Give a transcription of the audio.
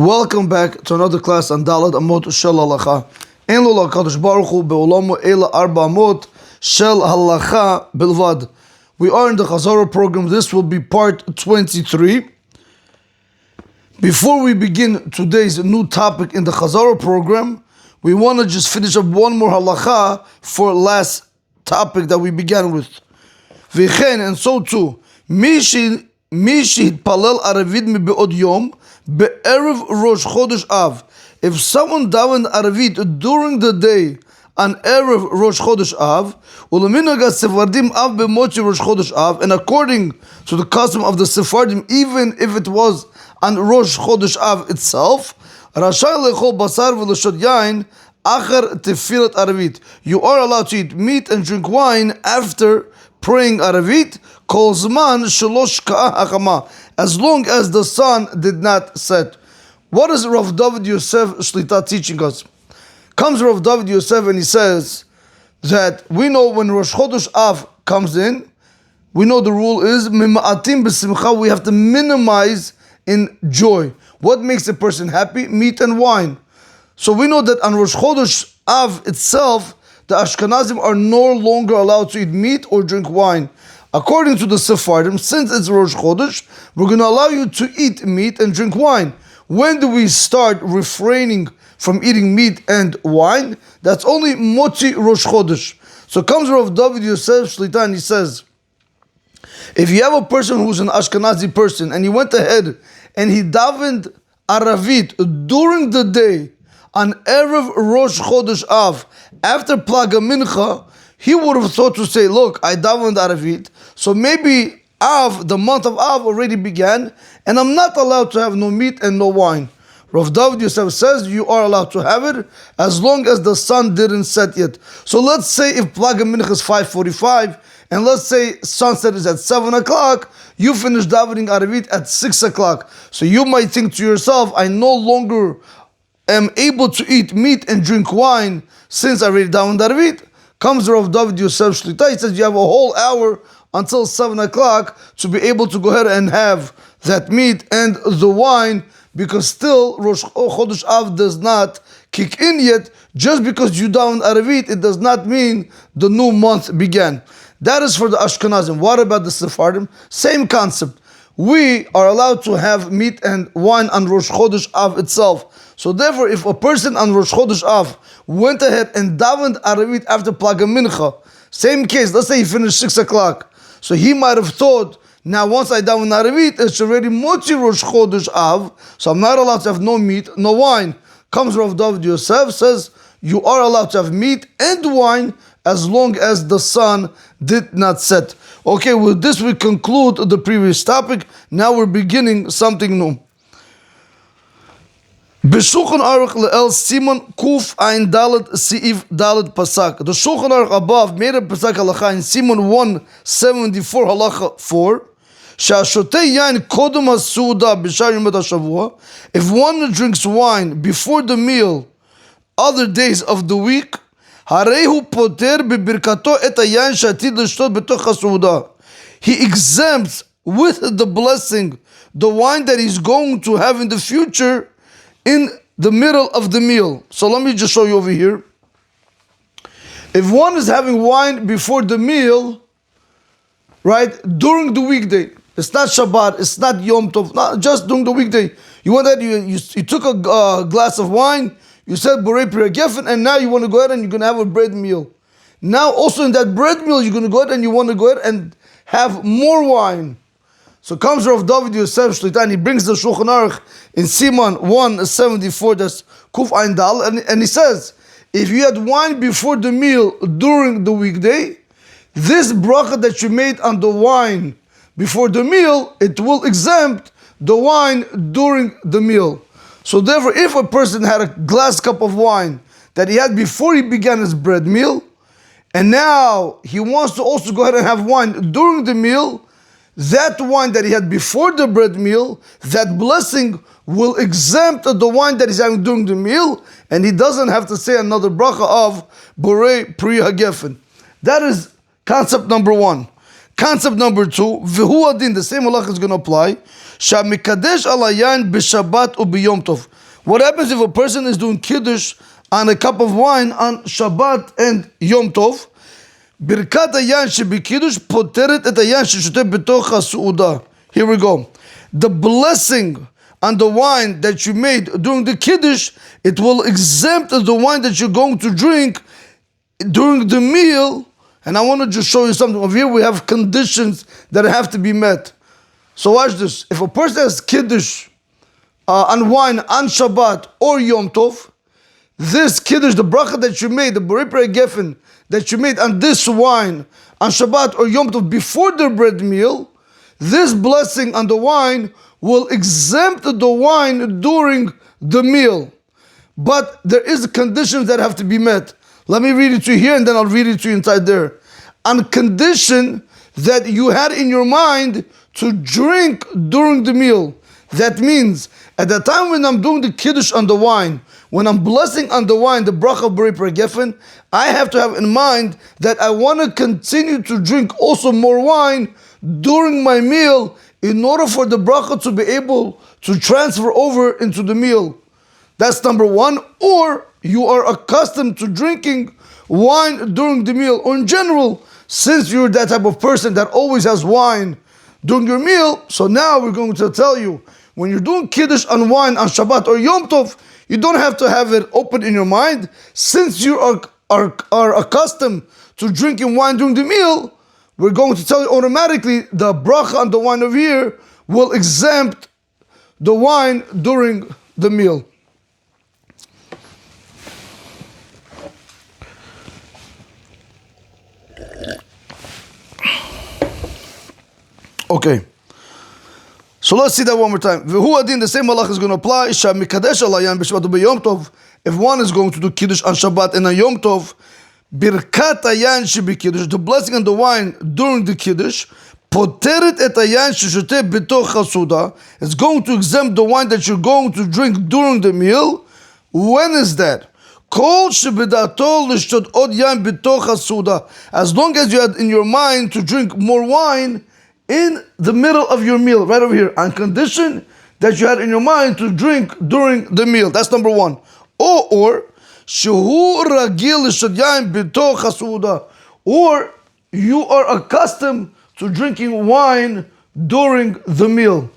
Welcome back to another class on Amot shel halacha. En lo Kiddush Baruch Hu be'olamo ela arba Amot shel halacha bilvad. We are in the Chazara program. This will be part 23. Before we begin today's new topic in the Chazara program, we want to just finish up one more halacha for last topic that we began with. V'chen, and so too, Mishi hitpalel aravid mi be'od yom be'erev Rosh Chodesh Av. If someone davened Arvit during the day on Erev Rosh Chodesh Av, u'leminagas Sephardim Av be'motzi Rosh Chodesh Av, and according to the custom of the Sephardim, even if it was on Rosh Chodesh Av itself, Rashai lechol basar v'leshot yain achar tefilat Arvit. You are allowed to eat meat and drink wine after praying Arvit, kol zman shelo shka'ah hakama, as long as the sun did not set. What is Rav David Yosef Shlita teaching us? Comes Rav David Yosef and he says that we know when Rosh Chodesh Av comes in, we know the rule is mima'atim b'simcha, we have to minimize in joy. What makes a person happy? Meat and wine. So we know that on Rosh Chodesh Av itself, the Ashkenazim are no longer allowed to eat meat or drink wine. According to the Sephardim, since it's Rosh Chodesh, we're going to allow you to eat meat and drink wine. When do we start refraining from eating meat and wine? That's only Motzi Rosh Chodesh. So comes Rav David Yosef Shlita and he says, if you have a person who's an Ashkenazi person and he went ahead and he davened Aravit during the day on Erev Rosh Chodesh Av, after Plaga Mincha, he would have thought to say, look, I davened Aravit, so maybe Av, the month of Av already began, and I'm not allowed to have no meat and no wine. Rav David Yosef says you are allowed to have it as long as the sun didn't set yet. So let's say if Plaga Mincha is 5:45, and let's say sunset is at 7 o'clock, you finish davening Aravit at 6 o'clock. So you might think to yourself, I no longer am able to eat meat and drink wine since I already davened Aravit. Comes Rav David Yosef Shlita, he says you have a whole hour until 7 o'clock to be able to go ahead and have that meat and the wine, because still Rosh Chodesh Av does not kick in yet. Just because you davened Aravit, it does not mean the new month began. That is for the Ashkenazim. What about the Sephardim? Same concept. We are allowed to have meat and wine on Rosh Chodesh Av itself. So therefore, if a person on Rosh Chodesh Av went ahead and davened Aravit after Plaga Mincha, same case, let's say he finished 6 o'clock. So he might have thought, now once I daven Aravit, it's already Motzi Rosh Chodesh Av, so I'm not allowed to have no meat, no wine. Comes Rav David Yosef, says, you are allowed to have meat and wine as long as the sun did not set. Okay, with this we conclude the previous topic. Now we're beginning something new. B'Shulchan Aruch Le'el Siman Kuf Ein Dalet Si'iv Dalet Pasak. The Shulchan Aruch above made a Pasak halacha in Siman 174 halacha 4. Sha'ashotei yain kodem ha'suda b'shar yomot ha'shavua. If one drinks wine before the meal, other days of the week, harehu poter b'birkato et hayain she'atid l'shtot b'toch ha'suda. He exempts with the blessing the wine that he's going to have in the future in the middle of the meal. So let me just show you over here. If one is having wine before the meal, right, during the weekday, it's not Shabbat, it's not Yom Tov, not just during the weekday. You went ahead, you took a glass of wine, you said Borei Pri Geffen, and now you want to go ahead and you're going to have a bread meal. Now also in that bread meal, you're going to go ahead and you want to go ahead and have more wine. So comes Rav David Yosef Shlita and he brings the Shulchan Aruch in Siman 174, that's Kuf Ein Dal, and he says, if you had wine before the meal during the weekday, this bracha that you made on the wine before the meal, it will exempt the wine during the meal. So therefore, if a person had a glass cup of wine that he had before he began his bread meal, and now he wants to also go ahead and have wine during the meal, that wine that he had before the bread meal, that blessing will exempt the wine that he's having during the meal, and he doesn't have to say another bracha of Borei Pri Geffen. That is concept number one. concept number 2, v'hu adin, the same halacha is going to apply. Shamikadesh alayan b'Shabbat u'b'Yom Tov. What happens if a person is doing Kiddush on a cup of wine on Shabbat and Yom Tov? Birkat hayan shebikiddush poteret et hayan sheshoteh b'toch ha'su'udah. Here we go. The blessing on the wine that you made during the Kiddush, it will exempt the wine that you're going to drink during the meal. And I want to just show you something. Over here we have conditions that have to be met. So watch this. If a person has Kiddush on wine on Shabbat or Yom Tov, this Kiddush, the bracha that you made, the Borei Peri Geffen that you made on this wine on Shabbat or Yom Tov before the bread meal, this blessing on the wine will exempt the wine during the meal. But there is conditions that have to be met. Let me read it to you here and then I'll read it to you inside there. On condition that you had in your mind to drink during the meal. That means at the time when I'm doing the Kiddush on the wine, when I'm blessing on the wine, the bracha of Borei Peri Geffen, I have to have in mind that I want to continue to drink also more wine during my meal in order for the bracha to be able to transfer over into the meal. That's number 1. Or you are accustomed to drinking wine during the meal. Or in general, since you're that type of person that always has wine during your meal, so now we're going to tell you, when you're doing Kiddush on wine on Shabbat or Yom Tov, you don't have to have it open in your mind. Since you are accustomed to drinking wine during the meal, we're going to tell you automatically the bracha on the wine over here will exempt the wine during the meal. Okay. So let's see that one more time. V'hu adin, the same halacha is going to apply. Shamikadesh alayan b'Shabbat u'b'Yom Tov. If one is going to do Kiddush on Shabbat and on Yom Tov, birkat hayan shebikiddush, the blessing on the wine during the Kiddush, poteret et hayan sheshoteh b'toch ha'sudah, it's going to exempt the wine that you're going to drink during the meal. When is that? Kol shebedato l'shtod od yain b'toch ha'sudah. As long as you had in your mind to drink more wine in the middle of your meal, right over here, on condition that you had in your mind to drink during the meal. That's number 1. Or shehu ragil l'shtod yain b'toch ha'sudah, or you are accustomed to drinking wine during the meal.